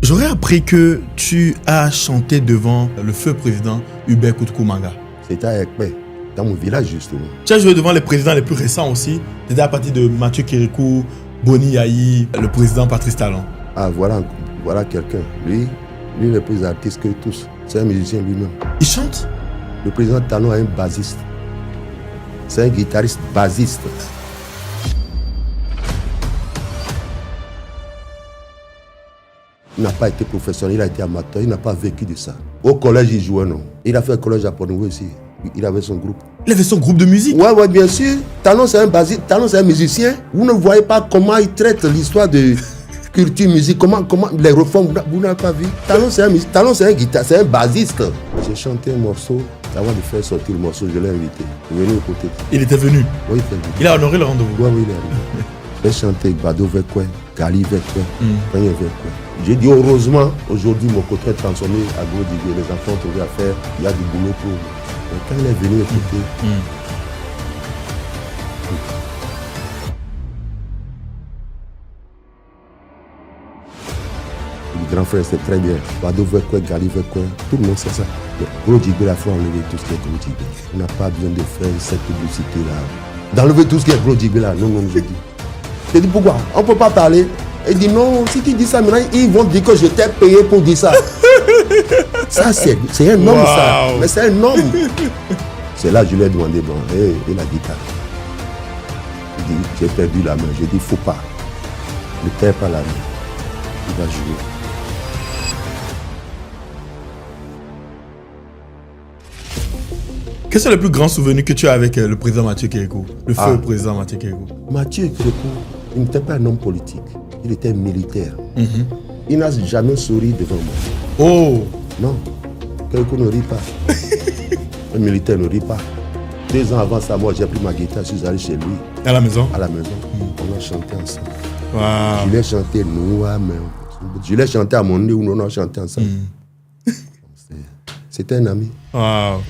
J'aurais appris que tu as chanté devant le feu président Hubert Koutkou-Manga. C'était à Ekpe, dans mon village justement. Tu as joué devant les présidents les plus récents aussi. Tu étais à partir de Mathieu Kérékou, Boni Yahi, le président Patrice Talon. Ah voilà quelqu'un. Lui est plus artiste que tous. C'est un musicien lui-même. Il chante? Le président Talon est un bassiste. C'est un guitariste bassiste. Il n'a pas été professionnel, il a été amateur, il n'a pas vécu de ça. Au collège, il jouait, non. Il a fait un collège à Port-Nouveau aussi. Il avait son groupe. Il avait son groupe de musique? Ouais, bien sûr. Talon, c'est un bassiste, Talon, c'est un musicien. Vous ne voyez pas comment il traite l'histoire de culture, musique, comment les reformes, vous n'avez pas vu. Talon, c'est un guitariste, c'est un bassiste. J'ai chanté un morceau, avant de faire sortir le morceau, je l'ai invité. Il est venu au côté. Il était venu? Oui, il était venu. Il a honoré le rendez-vous? Oui, il est arrivé. J'ai chanté Bado Vekwe, Gali Vekwe, Panye Vekwe. J'ai dit heureusement, aujourd'hui mon côté est transformé à Gros Digwe. Les enfants ont trouvé à faire, il y a du boulot pour eux. Et quand il est venu écouter, le grand frère c'est très bien. Bado Vekwe, Gali Vekwe, tout le monde sait ça. Gros Digwe, il faut enlever tout ce qui est Gros Digwe. On n'a pas besoin de faire cette publicité là. D'enlever tout ce qui est Gros Digwe là, non, je dis. Je dis pourquoi? On ne peut pas parler. Il dit non, si tu dis ça maintenant, ils vont dire que je t'ai payé pour dire ça. Ça, c'est un homme, ça. Mais c'est un homme. C'est là que je lui ai demandé, bon, et la guitare. Il dit, j'ai perdu la main. J'ai dit, faut pas. Ne perds pas la main. Il va jouer. Quels sont les plus grands souvenirs que tu as avec le président Mathieu Kérékou? Le feu président Mathieu Kérékou. Mathieu Kérékou, il n'était pas un homme politique. Il était militaire. Il n'a jamais souri devant moi. Oh! Non, Kérékou ne rit pas. Un militaire ne rit pas. 2 ans avant sa mort, j'ai pris ma guitare, je suis allé chez lui. À la maison? À la maison. On a chanté ensemble. Wow. Je l'ai chanté, nous, je l'ai chanté à mon nez où nous on a chanté ensemble. C'était un ami. Wow.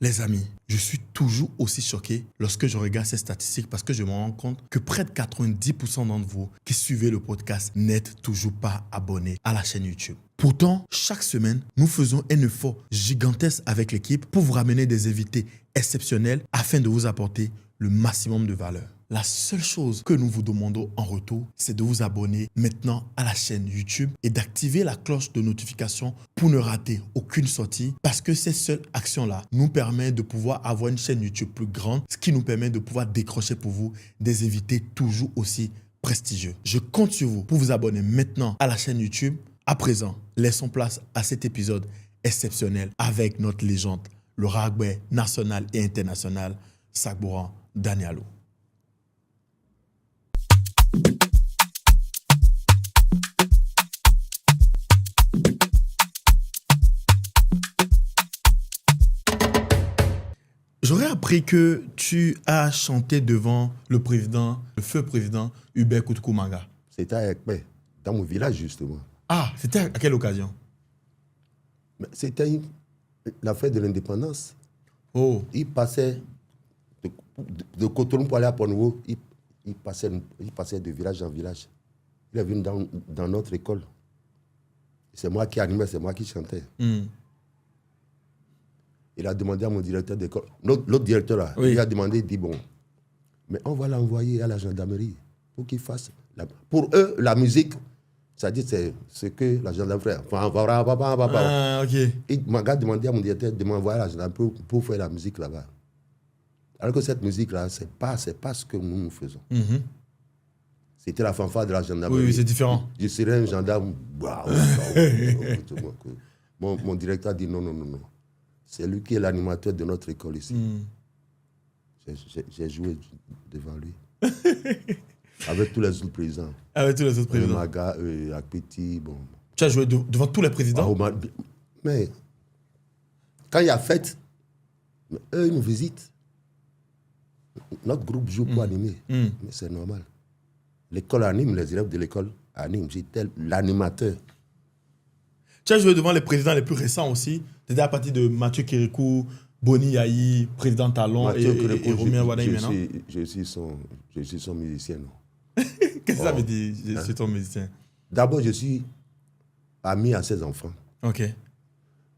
Les amis, je suis toujours aussi choqué lorsque je regarde ces statistiques parce que je me rends compte que près de 90% d'entre vous qui suivez le podcast n'êtes toujours pas abonnés à la chaîne YouTube. Pourtant, chaque semaine, nous faisons un effort gigantesque avec l'équipe pour vous ramener des invités exceptionnels afin de vous apporter le maximum de valeur. La seule chose que nous vous demandons en retour, c'est de vous abonner maintenant à la chaîne YouTube et d'activer la cloche de notification pour ne rater aucune sortie parce que ces seules actions-là nous permettent de pouvoir avoir une chaîne YouTube plus grande, ce qui nous permet de pouvoir décrocher pour vous des invités toujours aussi prestigieux. Je compte sur vous pour vous abonner maintenant à la chaîne YouTube. À présent, laissons place à cet épisode exceptionnel avec notre légende, le rugby national et international, Sagbouran Danialo. J'aurais appris que tu as chanté devant le feu président Hubert Koutkou-Manga. C'était à Ekpe, dans mon village justement. Ah, c'était à quelle occasion? C'était la fête de l'indépendance. Oh. Il passait de Cotonou pour aller à Port-Nouveau, il passait de village en village. Il est venu dans notre école. C'est moi qui animais, c'est moi qui chantais. Il a demandé à mon directeur d'école, l'autre directeur là, il a demandé, il dit bon, mais on va l'envoyer à la gendarmerie pour qu'il fasse. Pour eux, la musique, c'est-à-dire c'est ce que la gendarmerie. Ok. Il m'a demandé à mon directeur de m'envoyer à la gendarmerie pour faire la musique là-bas. Alors que cette musique-là, c'est pas ce que nous faisons. C'était la fanfare de la gendarmerie. Oui, c'est différent. Je serais un gendarme. Mon directeur a dit non. C'est lui qui est l'animateur de notre école ici. J'ai joué devant lui. Avec tous les autres présidents. Avec tous les autres présidents. Maga, Akpeti, bon. Tu as joué devant tous les présidents? Mais quand il y a fête, eux, ils nous visitent. Notre groupe joue pour animer. Mais c'est normal. L'école anime, les élèves de l'école animent. J'étais l'animateur. Tu as joué devant les présidents les plus récents aussi. Tu étais à partir de Mathieu Kérékou, Boni Yahi, président Talon et Romain Wadaï maintenant. Je suis son musicien. Non. Qu'est-ce que ça veut dire, je suis ton musicien? D'abord, je suis ami à ses enfants. Ok.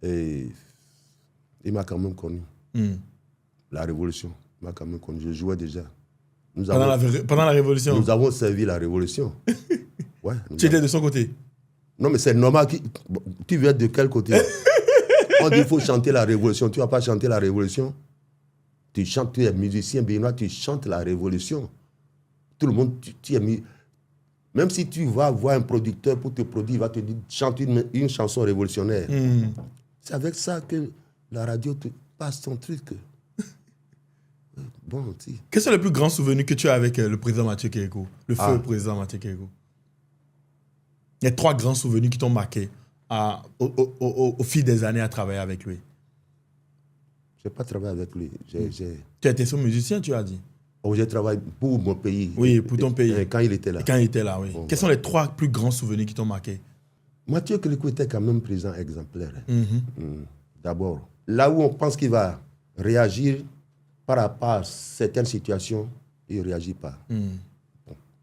Et il m'a quand même connu. La Révolution, il m'a quand même connu. Je jouais déjà. Pendant la Révolution? Nous avons servi la Révolution. Ouais, tu étais de son côté? Non, mais c'est normal. Tu veux être de quel côté? On dit qu'il faut chanter la Révolution. Tu ne vas pas chanter la Révolution. Tu chantes, tu es musicien béninois, tu chantes la Révolution. Tout le monde, tu es mis. Même si tu vas voir un producteur pour te produire, il va te dire chante une chanson révolutionnaire. C'est avec ça que la radio te passe ton truc. Bon, quels sont les plus grands souvenirs que tu as avec le président Mathieu Kérékou? Le feu président Mathieu Kérékou. Il y a 3 grands souvenirs qui t'ont marqué au fil des années à travailler avec lui. Je n'ai pas travaillé avec lui. Tu étais son musicien, tu as dit? Oh, j'ai travaillé pour mon pays. Oui, pour ton pays. Quand il était là. Quand il était là, oui. Quels sont les 3 plus grands souvenirs qui t'ont marqué? Mathieu Kérékou était quand même président exemplaire. D'abord, là où on pense qu'il va réagir par rapport à certaines situations, il ne réagit pas.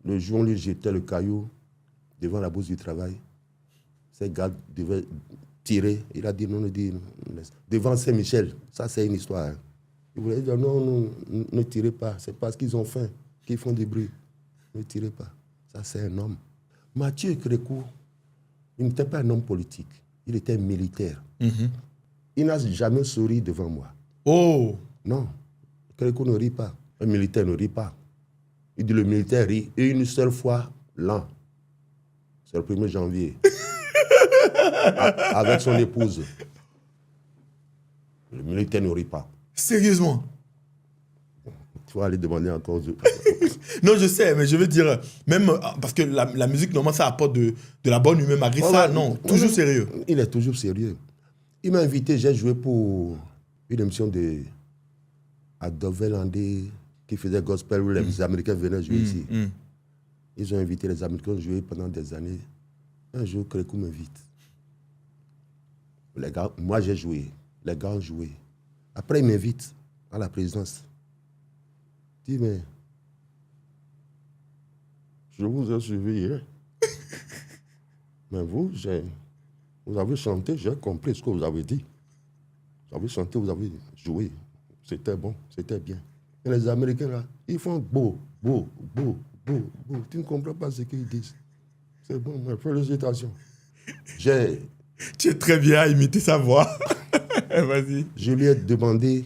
Le jour où on lui jetait le caillou devant la bourse du travail, ces gars devaient tirer. Il a dit non, devant Saint-Michel. Ça, c'est une histoire. Il voulait dire non, ne tirez pas. C'est parce qu'ils ont faim qu'ils font du bruit. Ne tirez pas. Ça, c'est un homme. Mathieu Kérékou, il n'était pas un homme politique. Il était militaire. Il n'a jamais souri devant moi. Oh! Non. Kérékou ne rit pas. Un militaire ne rit pas. Il dit le militaire rit une seule fois l'an. C'est le 1er janvier. Avec son épouse. Le militaire ne rit pas. Sérieusement? Tu vas aller demander encore. Non, je sais, mais je veux dire, même parce que la musique, normalement, ça apporte de la bonne humeur. Malgré ça, non, toujours sérieux. Il est toujours sérieux. Il m'a invité, j'ai joué pour une émission de Adovelandé qui faisait gospel où les Américains venaient jouer ici. Ils ont invité les Américains à jouer pendant des années. Un jour, Kérékou m'invite. Les gars, moi, j'ai joué. Les gars ont joué. Après, il m'invite à la présidence. Il dit, mais je vous ai suivi hier. Mais vous avez chanté, j'ai compris ce que vous avez dit. Vous avez chanté, vous avez joué. C'était bon, c'était bien. Et les Américains, là, ils font beau. Tu ne comprends pas ce qu'ils disent. C'est bon, mais félicitations. Tu es très bien à imiter sa voix. Vas-y. Je lui ai demandé,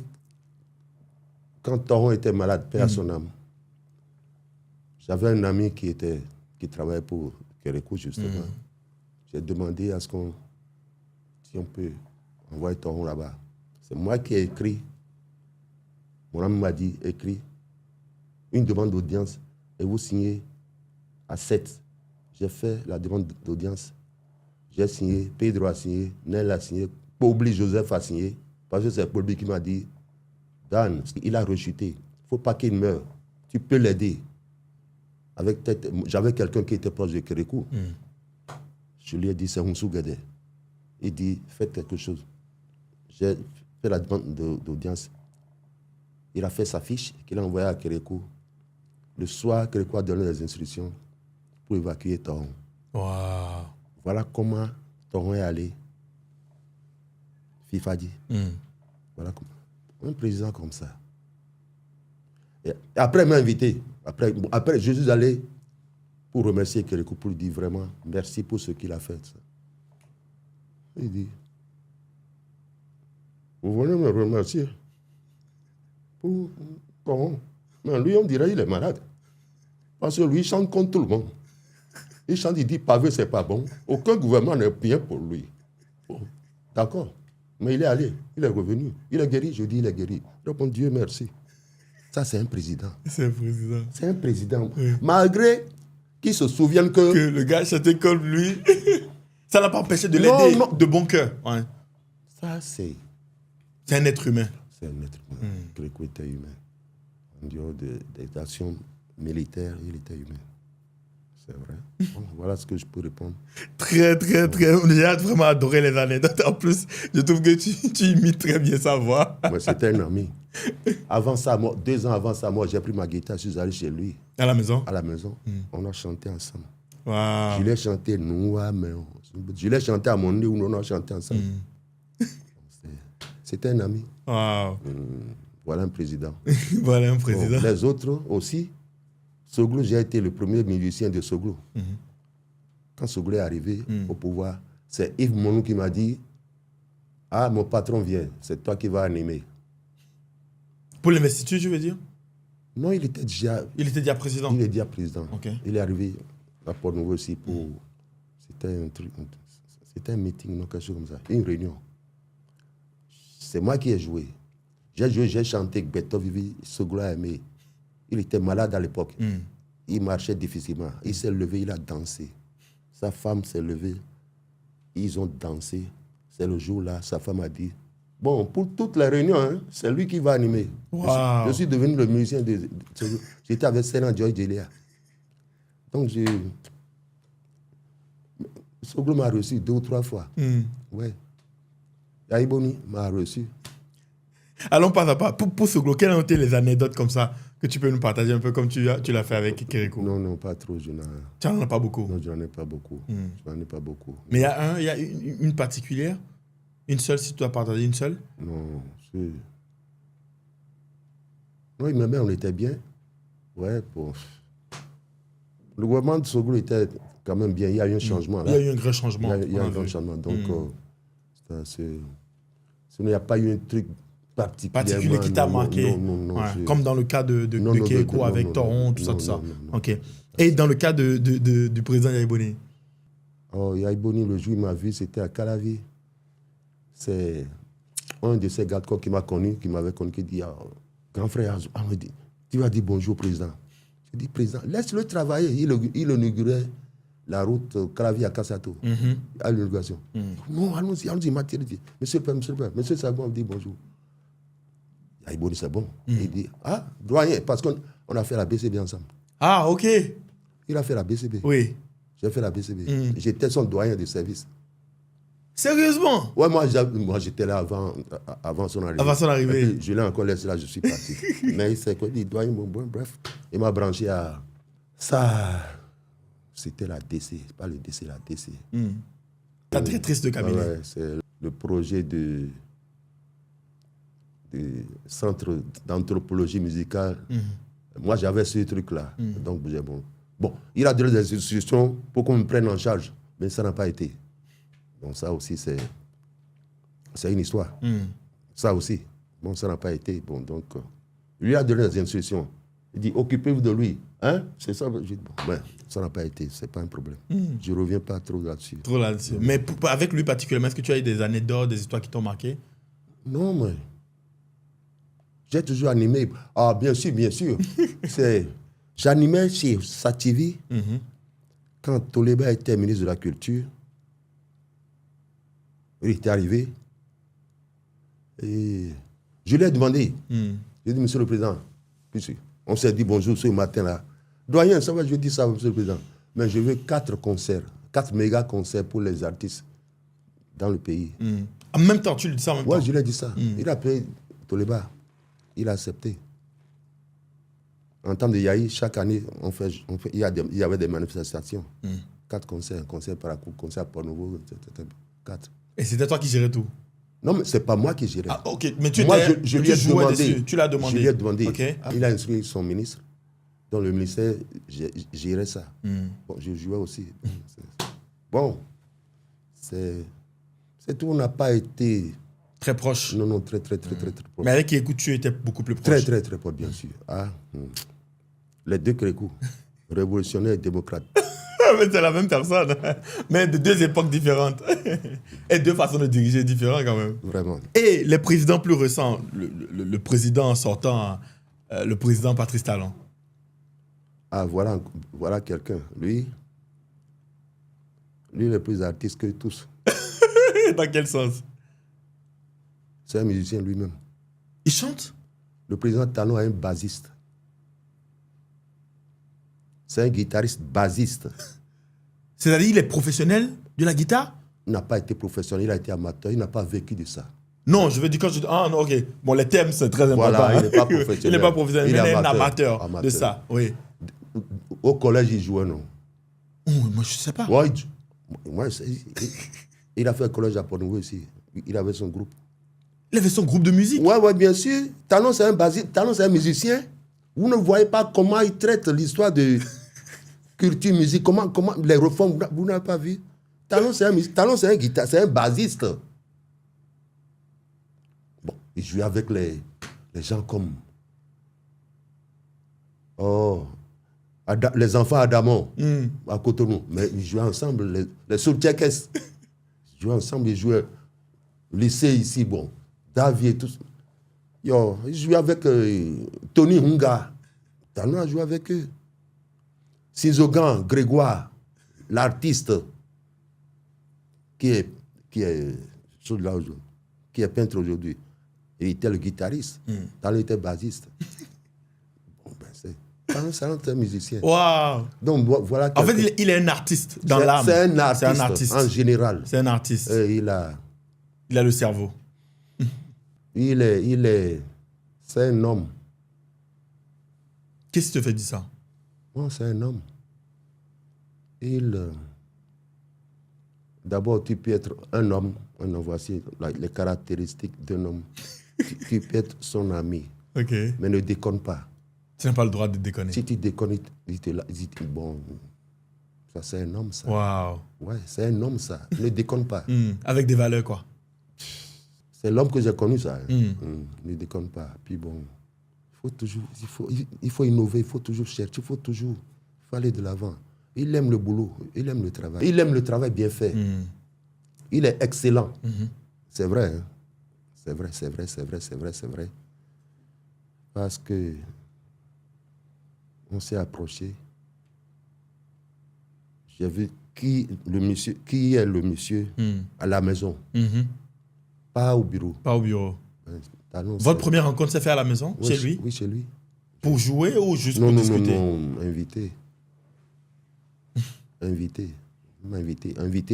quand Toron était malade, paix à son âme, j'avais un ami qui travaillait pour Kérékou, justement. J'ai demandé à ce si on peut envoyer Toron là-bas. C'est moi qui ai écrit. Mon ami m'a dit, écrit une demande d'audience et vous signez à 7. J'ai fait la demande d'audience. J'ai signé, Pedro a signé, Nel a signé, Pobli Joseph a signé. Parce que c'est Pobli qui m'a dit, Dan, il a rechuté. Il ne faut pas qu'il meure. Tu peux l'aider. J'avais quelqu'un qui était proche de Kérékou. Je lui ai dit, c'est Hounsou Guédé. Il dit, faites quelque chose. J'ai fait la demande d'audience. Il a fait sa fiche qu'il a envoyée à Kérékou. Le soir, Kérékou a donné les instructions pour évacuer Toron. Wow. Voilà comment Toron est allé. Fifadi. Voilà comment. Un président comme ça. Et après, il m'a invité. Après, je suis allé pour remercier Kérékou, pour lui dire vraiment merci pour ce qu'il a fait. Il dit, vous venez me remercier pour Toron. Mais lui, on dirait qu'il est malade. Parce que lui, il chante contre tout le monde. Il chante, il dit, pavé, c'est pas bon. Aucun gouvernement n'est bien pour lui. Bon, d'accord. Mais il est allé, il est revenu. Il est guéri, je dis, il est guéri. Je réponds, Dieu merci. Ça, c'est un président. C'est un président. C'est un président. Oui. Malgré qu'ils se souviennent que le gars chantait comme lui, ça n'a pas empêché de l'aider de bon cœur. Ouais. Ça, c'est un être humain. C'est un être humain. Kérékou était humain. En dehors des actions militaires, il était humain. C'est vrai. Bon, Voilà ce que je peux répondre. Très. J'ai vraiment adoré les anecdotes. En plus, je trouve que tu imites très bien sa voix. Mais c'était un ami. Avant ça, 2 ans avant ça, moi, j'ai pris ma guitare, je suis allé chez lui. À la maison? À la maison. On a chanté ensemble. Wow. Je l'ai chanté, je l'ai chanté à mon nez où on a chanté ensemble. C'était un ami. Wow. Voilà un président. Voilà un président. Bon, les autres aussi. Soglo, j'ai été le premier musicien de Soglo. Quand Soglo est arrivé au pouvoir, c'est Yves Monou qui m'a dit « Ah, mon patron vient, c'est toi qui vas animer. » Pour l'investiture, tu veux dire? Non, il était déjà président. Il est déjà président. Okay. Il est arrivé à Port-Nouveau aussi pour... C'était un truc... C'était un meeting, non, quelque chose comme ça. Une réunion. C'est moi qui ai joué. J'ai joué, j'ai chanté Beto Vivi, Soglo a aimé. Il était malade à l'époque. Il marchait difficilement. Il s'est levé, il a dansé. Sa femme s'est levée. Ils ont dansé. C'est le jour-là, sa femme a dit, bon, pour toutes les réunions, hein, c'est lui qui va animer. Wow. Je suis devenu le musicien de Soglo. J'étais avec Sénan Joy Delia. Donc, Soglo m'a reçu 2 ou 3 fois. Ouais. Yaiboni m'a reçu. Allons pas à pas. Pour Soglo, quelles ont été les anecdotes comme ça que tu peux nous partager un peu comme tu l'as fait avec Kérékou? Non, pas trop. Tu n'en as pas beaucoup? Non, je n'en ai pas beaucoup. Je n'en ai pas beaucoup. Mais il y a une particulière? Une seule, si tu dois partager une seule? Non, oui, mais on était bien. Ouais, bon. Le gouvernement de Soglo était quand même bien. Il y a eu un changement. Il y a eu un grand changement. Il y a eu un grand changement. Donc, il n'y a pas eu un truc particulier qui t'a marqué. Non. Ouais. Comme dans le cas de Kérékou avec Toron, tout ça. Ok. Et dans le cas du président Yaiboni? Oh, Yaiboni, le jour où il m'a vu, c'était à Calavi. C'est un de ces gars qui m'a connu, qui m'avait connu, qui dit, grand frère, tu vas dire bonjour au président. Je dis, président, laisse-le travailler. Il inaugurait la route Calavi à Kassato, à l'inauguration. Non, allons-y, il m'a tiré. Monsieur le père, monsieur Sabon dit bonjour. Yaiboni, c'est bon. Il dit, doyen, parce qu'on a fait la BCB ensemble. Ah, ok. Il a fait la BCB. Oui. J'ai fait la BCB. J'étais son doyen de service. Sérieusement? Ouais, moi j'étais là avant son arrivée. Avant son arrivée. Et puis, je l'ai encore laissé là, je suis parti. Mais il s'est quoi, il doit, bref. Il m'a branché à ça. C'était la DC, pas le DC, la DC. Ta directrice de cabinet. Ouais, c'est le projet de centre d'anthropologie musicale. Moi, j'avais ce truc-là. Donc, bon, il a donné des instructions pour qu'on me prenne en charge, mais ça n'a pas été. Donc, ça aussi, c'est une histoire. Ça aussi. Bon, ça n'a pas été. Bon, donc, lui a donné des instructions. Il dit, occupez-vous de lui. Hein? C'est ça. Je dis, bon, ben, ça n'a pas été. C'est pas un problème. Je ne reviens pas trop là-dessus. Mais avec lui particulièrement, est-ce que tu as eu des anecdotes, des histoires qui t'ont marqué? Non, mais j'ai toujours animé. Ah, bien sûr. J'animais chez Sativi quand Toleba était ministre de la Culture. Il était arrivé. Et je lui ai demandé. J'ai dit, monsieur le président, on s'est dit bonjour ce matin-là. Doyen, ça va, je dis ça, monsieur le président. Mais je veux 4 concerts, 4 méga concerts pour les artistes dans le pays. En même temps, tu lui dis ça en même temps? Oui, je lui ai dit ça. Il a appelé Toleba. Il a accepté. En temps de Yahi, chaque année, il y avait des manifestations. 4 concerts, un concert par Parakou, concert à Port-Nouveau, 4. Et c'était toi qui gérais tout? Non, mais ce n'est pas moi qui gérais. Ah, ok. Mais tu lui ai demandé. Tu l'as demandé? Je lui ai demandé. Okay. Il a instruit son ministre. Dans le ministère, gérait ça. Bon, je jouais aussi. Bon, c'est tout. On n'a pas été... Très proche? Non, très proche. Mais avec Kérékou, tu étais beaucoup plus proche? Très proche, bien sûr. Les 2 Kérékou, révolutionnaire et démocrate. Mais c'est la même personne, mais de 2 époques différentes. Et 2 façons de diriger différentes quand même. Vraiment. Et les présidents plus récents, le président sortant, le président Patrice Talon. Ah, voilà quelqu'un. Lui, il est plus artiste que tous. Dans quel sens? C'est un musicien lui-même. Il chante? Le président Talon est un bassiste. C'est un guitariste bassiste. C'est-à-dire, il est professionnel de la guitare? Il n'a pas été professionnel, il a été amateur, il n'a pas vécu de ça. Non, je veux dire quand je... Ah non, ok. Bon, les thèmes, c'est très important. Voilà, il n'est pas il professionnel. n'est pas professionnel, Il mais est il est un amateur. amateur de ça. Oui. Au collège, il jouait, non? Oh, moi, je ne sais pas. Ouais, il a fait le collège à Port-Nouveau aussi. Il avait son groupe. Il avait son groupe de musique. Ouais, bien sûr. Talon, c'est un basique. Talon, c'est un musicien. Vous ne voyez pas comment il traite l'histoire de culture, musique, comment les reformes, vous n'avez pas vu. Talon, c'est un guitariste, c'est un basiste. Bon, il jouait avec les gens comme... les enfants Adamon, à Cotonou. Mais ils jouaient ensemble, les Soultchekes. Ils jouaient ensemble, ils jouaient lycée ici, bon. David et tout. Ils jouaient avec Tony Hunga. Talon a joué avec eux. Sizogan, Grégoire, l'artiste qui est peintre aujourd'hui. Il était le guitariste. Talon était bassiste. Bon, ben Talon, c'est un musicien. Waouh! Donc voilà. En fait, il est un artiste dans l'âme. C'est un artiste en général. C'est un artiste. Il a le cerveau. C'est un homme. Qu'est-ce qui te fait dire ça? Bon, c'est un homme. D'abord, tu peux être un homme. Voici les caractéristiques d'un homme. Tu peux être son ami. Ok. Mais ne déconne pas. Tu n'as pas le droit de déconner. Si tu déconnes, il te dit, bon, ça c'est un homme, ça. Waouh. Ouais, c'est un homme, ça. Ne déconne pas. Avec des valeurs, quoi. C'est l'homme que j'ai connu, ça. Ne déconne pas. Puis bon, il faut innover, il faut toujours chercher, il faut aller de l'avant. Il aime le boulot, il aime le travail. Il aime le travail bien fait. Il est excellent. C'est vrai, hein? C'est vrai. Parce que on s'est approché. J'ai vu qui est le monsieur à la maison. Pas au bureau. Pas au bureau. Talon, Votre première rencontre s'est faite à la maison, oui, chez lui? Oui, chez lui. Pour jouer ou juste pour discuter? Non, invité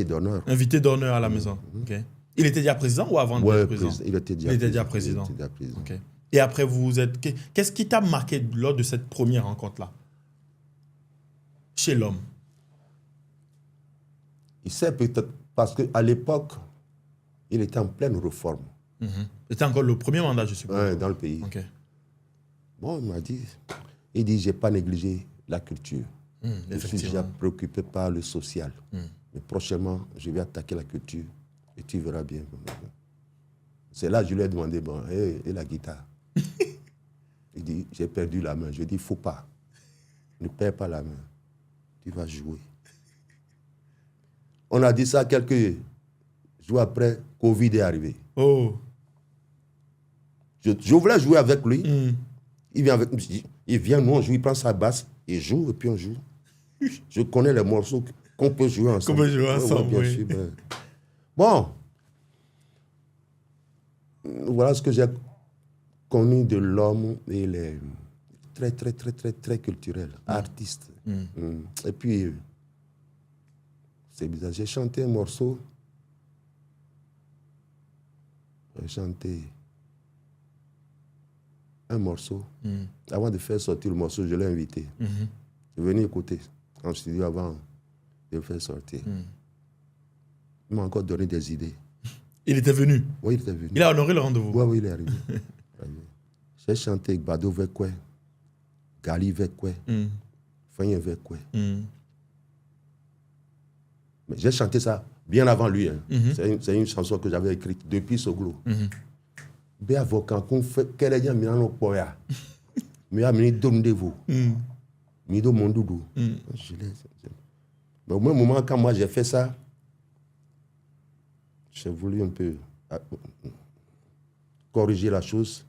d'honneur. Invité d'honneur à la maison. Ok. Il était déjà président ou avant d'être président? Il était déjà président. Okay. Et après, vous êtes... Qu'est-ce qui t'a marqué lors de cette première rencontre-là? Chez l'homme? Il sait peut-être... Parce qu'à l'époque, il était en pleine réforme. C'était encore le premier mandat, je suppose. Ouais, dans le pays. Okay. Bon, il m'a dit... Il dit, je n'ai pas négligé la culture. Je suis déjà préoccupé par le social. Mais prochainement, je vais attaquer la culture et tu verras bien. C'est là que je lui ai demandé, bon, et la guitare? Il dit, j'ai perdu la main. Je dis, il ne faut pas. Ne perds pas la main. Tu vas jouer. On a dit ça quelques jours après, Covid est arrivé. Oh. Je voulais jouer avec lui. Il vient avec nous. Il vient, nous on joue, il prend sa basse, il joue et puis on joue. Je connais les morceaux qu'on peut jouer ensemble. Qu'on peut jouer ensemble, bien sûr. Ben. Bon. Voilà ce que j'ai connu de l'homme. Il est très culturel, artiste. Et puis, c'est bizarre. J'ai chanté un morceau. J'ai chanté un morceau. Avant de faire sortir le morceau, je l'ai invité. Il est venu écouter en studio avant de le faire sortir. Il m'a encore donné des idées. Il était venu? Oui, il était venu. Il a honoré le rendez-vous? Oui, il est arrivé. J'ai chanté Bado Vekwe, Gali Vekwe, Fanyen Vekwe. Mais j'ai chanté ça bien avant lui. Hein. C'est une chanson que j'avais écrite depuis Soglo. Bé avocat qu'on fait qu'elle est bien en poya. Mais à mini donne-vous. Mido Mondoudou. Mais au même moment, quand moi j'ai fait ça, j'ai voulu un peu corriger la chose.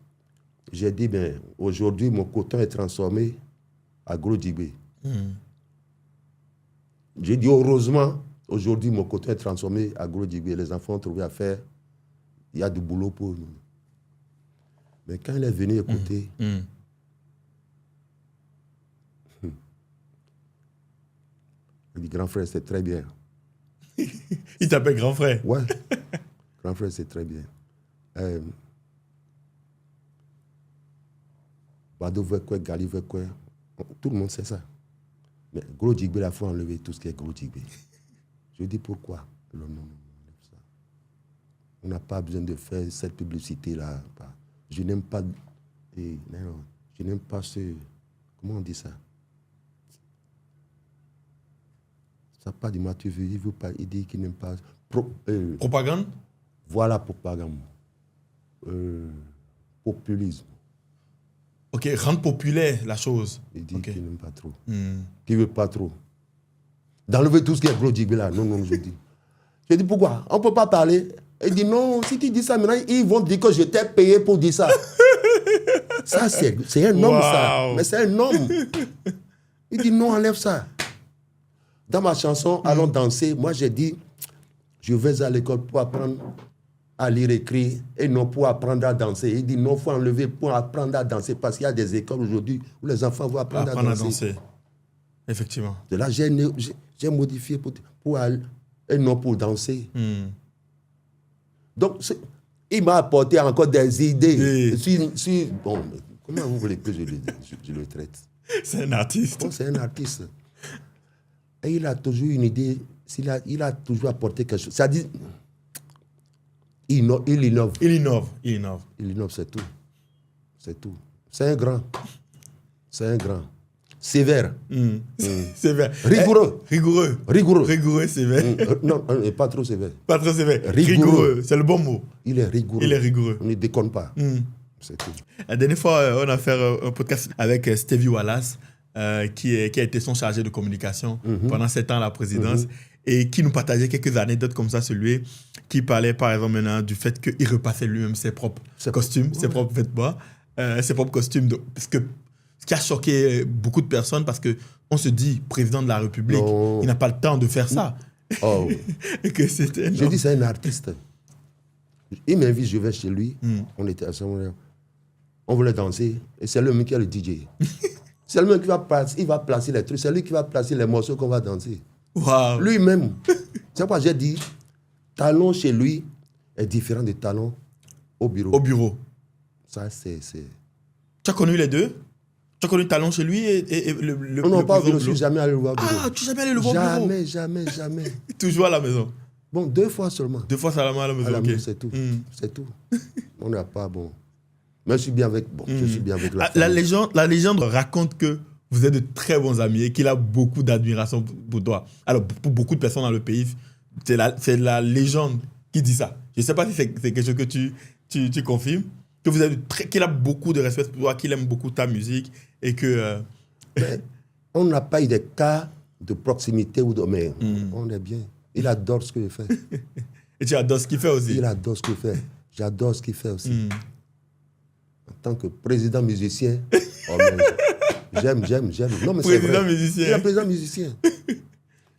J'ai dit, ben, aujourd'hui, mon coton est transformé à gros dibé. J'ai dit, heureusement, aujourd'hui, mon coton est transformé à gros dibé. Les enfants ont trouvé à faire. Il y a du boulot pour nous. Mais quand il est venu écouter, Il dit, grand frère, c'est très bien. Il t'appelle grand frère. Ouais. Grand frère, c'est très bien. Bado veut quoi, Gali veut quoi. Tout le monde sait ça. Mais Gros Djigbe, il faut enlever tout ce qui est Gros Djigbe. Je dis pourquoi? Non. On n'a pas besoin de faire cette publicité-là. Je n'aime pas... je n'aime pas ce... Comment on dit ça? Ça part du Mathieu, il dit qu'il n'aime pas... Propagande? Voilà, propagande. Populisme. Ok, rendre populaire la chose. Il dit qu'il n'aime pas trop. Mm. Qu'il ne veut pas trop. D'enlever tout ce qui est Gros Djigbe là. Non, je dis. Je dis pourquoi? On ne peut pas parler. Il dit non, si tu dis ça maintenant, ils vont dire que je t'ai payé pour dire ça. Ça, c'est un homme, ça. Mais c'est un homme. Il dit non, enlève ça. Dans ma chanson, Allons danser, moi j'ai dit, je vais à l'école pour apprendre à lire, écrire, et non pour apprendre à danser. Il dit non, il faut enlever pour apprendre à danser, parce qu'il y a des écoles aujourd'hui où les enfants vont apprendre à danser. Effectivement. De là, j'ai modifié pour aller, et non pour danser. Mm. Donc, il m'a apporté encore des idées. Bon, comment vous voulez que je le traite? C'est un artiste. Bon, c'est un artiste. Et il a toujours une idée, il a toujours apporté quelque chose. C'est-à-dire, il innove. Il innove, c'est tout. C'est tout. C'est un grand. Sévère. Sévère. Rigoureux, sévère. Non, pas trop sévère. Pas trop sévère. Rigoureux, c'est le bon mot. Il est rigoureux. On ne déconne pas. C'est tout. La dernière fois, on a fait un podcast avec Stevie Wallace, qui a été son chargé de communication pendant 7 ans à la présidence, et qui nous partageait quelques anecdotes comme ça sur lui, qui parlait par exemple maintenant du fait qu'il repassait lui-même ses propres costumes, ses propres vêtements, ses propres costumes. Parce que ce qui a choqué beaucoup de personnes, parce qu'on se dit, président de la République, il n'a pas le temps de faire ça. Oh. Et que c'était je dis, c'est un artiste. Il m'invite, je vais chez lui. On était à ce moment-là. On voulait danser. Et c'est lui qui est le DJ. C'est lui qui va placer les trucs. C'est lui qui va placer les morceaux qu'on va danser. Wow. Lui-même. C'est pourquoi j'ai dit, talent chez lui est différent de talent au bureau. Ça, c'est... Tu as connu les deux? Tu as connu talent chez lui et le non, pas au bureau. Je ne suis jamais allé le voir au bureau. Ah, tu n'es jamais allé le voir au bureau? Jamais. Toujours à la maison? Bon, 2 fois seulement. 2 fois seulement à la maison, ok. C'est tout. C'est tout. On n'a pas... Bon... Mais je suis bien avec la légende raconte que vous êtes de très bons amis et qu'il a beaucoup d'admiration pour toi. Alors, pour beaucoup de personnes dans le pays, c'est la légende qui dit ça. Je ne sais pas si c'est quelque chose que tu confirmes, que vous êtes qu'il a beaucoup de respect pour toi, qu'il aime beaucoup ta musique et que... on n'a pas eu de cas de proximité ou de... Mais on est bien. Il adore ce que je fais. Et tu adores ce qu'il fait aussi? Il adore ce qu'il fait. J'adore ce qu'il fait aussi. En tant que président musicien, j'aime. Non, mais c'est vrai. Musicien. Il est président musicien.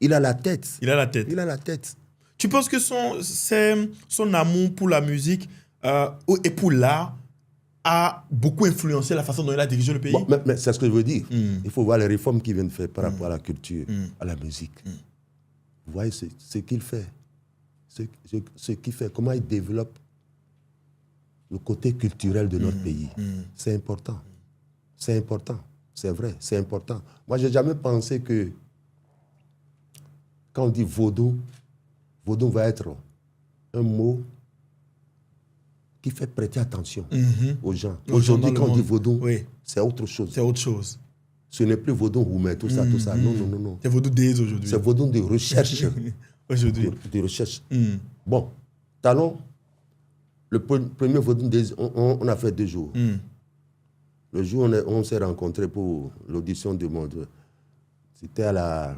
Il a la tête. Il a la tête. Tu penses que son amour pour la musique et pour l'art a beaucoup influencé la façon dont il a dirigé le pays? Bon, mais c'est ce que je veux dire. Il faut voir les réformes qu'il vient de faire par rapport à la culture, à la musique. Vous voyez ce qu'il fait. Ce qu'il fait, comment il développe le côté culturel de notre pays. C'est important. C'est important. C'est vrai, c'est important. Moi, je n'ai jamais pensé que quand on dit vaudou va être un mot qui fait prêter attention aux gens. Aujourd'hui, quand on dit vaudou, c'est autre chose. Ce n'est plus vaudou roumain, tout ça. Non. C'est vaudou des aujourd'hui. C'est vaudou de recherche. Aujourd'hui. De recherche. Bon, talons. Le premier vaudou, on a fait 2 jours. Le jour où on s'est rencontrés pour l'audition de Monde, c'était à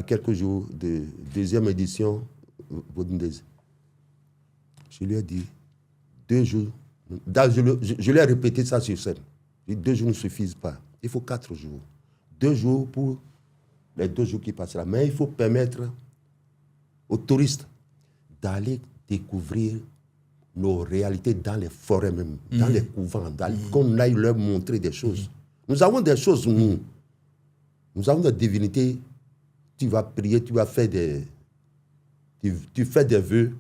quelques jours de 2e édition vaudou des. Je lui ai dit, 2 jours. Je lui ai répété ça sur scène. 2 jours ne suffisent pas. Il faut 4 jours. 2 jours pour les 2 jours qui passeront. Mais il faut permettre aux touristes d'aller découvrir nos réalités dans les forêts même, dans les couvents, qu'on aille leur montrer des choses. Nous avons des choses, nous avons des divinités tu vas prier, tu vas faire tu fais des vœux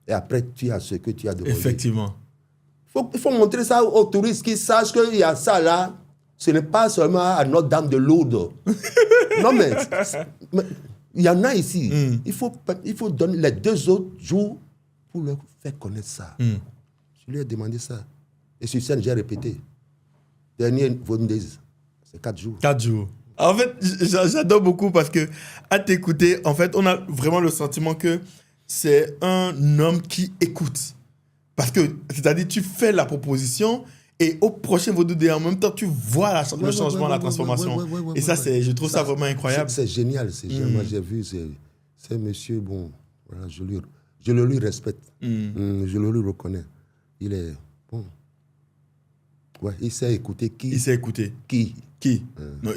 et après tu as ce que tu as demandé. Effectivement. Il faut montrer ça aux touristes qui sachent qu'il y a ça là. Ce n'est pas seulement à Notre-Dame de Lourdes. Non, mais il y en a ici. Il faut donner les 2 autres jours pour leur faire connaître ça. Je lui ai demandé ça. Et sur scène, j'ai répété. Dernier Vondays, c'est 4 jours. 4 jours. En fait, j'adore beaucoup parce que à t'écouter, en fait, on a vraiment le sentiment que c'est un homme qui écoute. Parce que, c'est-à-dire, tu fais la proposition et au prochain Vaudou, en même temps, tu vois le changement, la transformation. Et ça, je trouve ça vraiment incroyable. C'est génial. Moi, j'ai vu, c'est monsieur, bon, voilà, je le lui respecte. Je le lui reconnais. Il est bon. Ouais, il sait écouter qui. Il sait écouter. Qui. Non,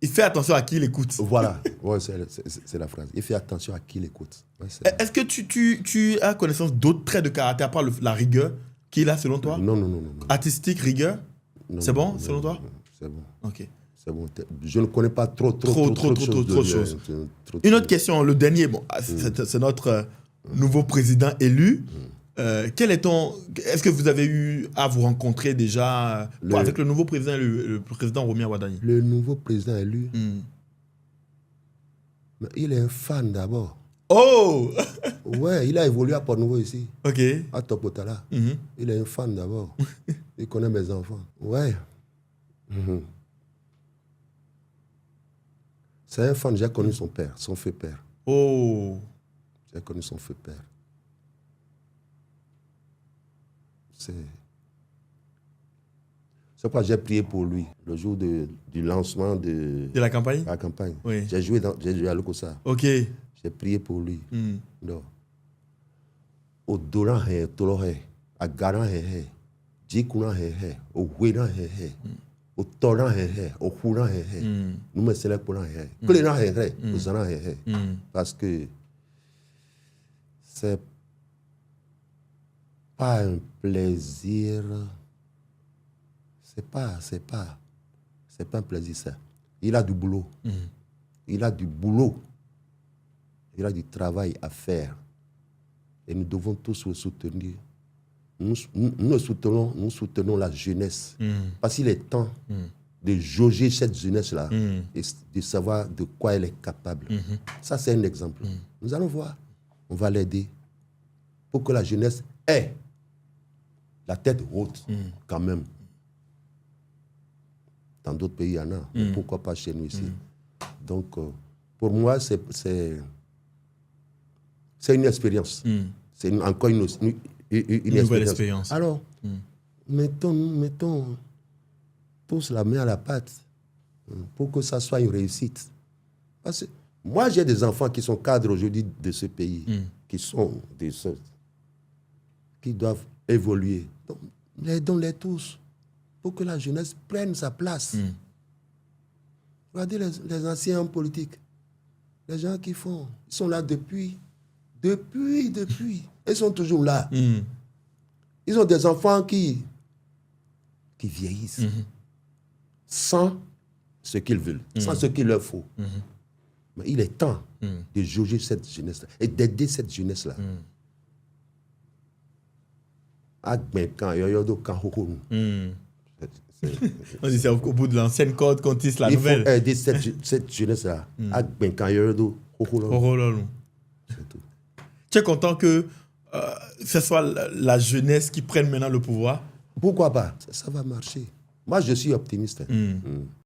il fait attention à qui il écoute. Voilà, ouais, c'est la phrase. Il fait attention à qui il écoute. Ouais, est-ce que tu as connaissance d'autres traits de caractère, à part la rigueur qu'il a selon toi? Non. Artistique, rigueur? C'est bon selon toi? C'est bon. Ok. C'est bon. Je ne connais pas trop de choses. Une autre question, le dernier, bon, c'est notre nouveau président élu. Est-ce que vous avez eu à vous rencontrer déjà avec le nouveau président, le président Romi Awadani? Le nouveau président élu, mais il est un fan d'abord. Oh! Ouais, il a évolué à Port-Nouveau ici. Ok. À Topotala. Il est un fan d'abord. Il connaît mes enfants. Ouais. C'est un fan. J'ai connu son père, son feu père. Oh! J'ai connu son feu père. C'est pourquoi j'ai prié pour lui le jour du lancement de la campagne. La campagne. Oui. J'ai joué à l'Okosa. Ok. J'ai prié pour lui. Non. Au Doran he, Tolo he, à Garan he, Jikuna he, au Hueran he, au Toran he, au Huran he. Nous me célèbrons pour he. Cléran he, au Zaran he. Parce que c'est pas un plaisir. C'est pas un plaisir, ça. Il a du boulot. Il a du boulot. Il a du travail à faire. Et nous devons tous le soutenir. Nous soutenons la jeunesse. Parce qu'il est temps de jauger cette jeunesse-là et de savoir de quoi elle est capable. Ça, c'est un exemple. Nous allons voir. On va l'aider pour que la jeunesse ait la tête haute, quand même. Dans d'autres pays, il y en a. Mais pourquoi pas chez nous ici? Donc, pour moi, c'est une expérience. C'est encore une nouvelle expérience. Alors, mettons tous la main à la pâte pour que ça soit une réussite. Parce que moi, j'ai des enfants qui sont cadres aujourd'hui de ce pays, qui sont des sortes, qui doivent évoluer. Donc, aidons-les tous pour que la jeunesse prenne sa place. Regardez les anciens hommes politiques, les gens qui ils sont là depuis. Ils sont toujours là. Ils ont des enfants qui vieillissent sans ce qu'ils veulent, sans ce qu'il leur faut. Mais il est temps de jauger cette jeunesse-là et d'aider cette jeunesse-là. C'est au bout de l'ancienne corde qu'on tisse la nouvelle. Il faut aider cette jeunesse-là. C'est tout. Tu es content que ce soit la jeunesse qui prenne maintenant le pouvoir? Pourquoi pas? Ça va marcher. Moi, je suis optimiste.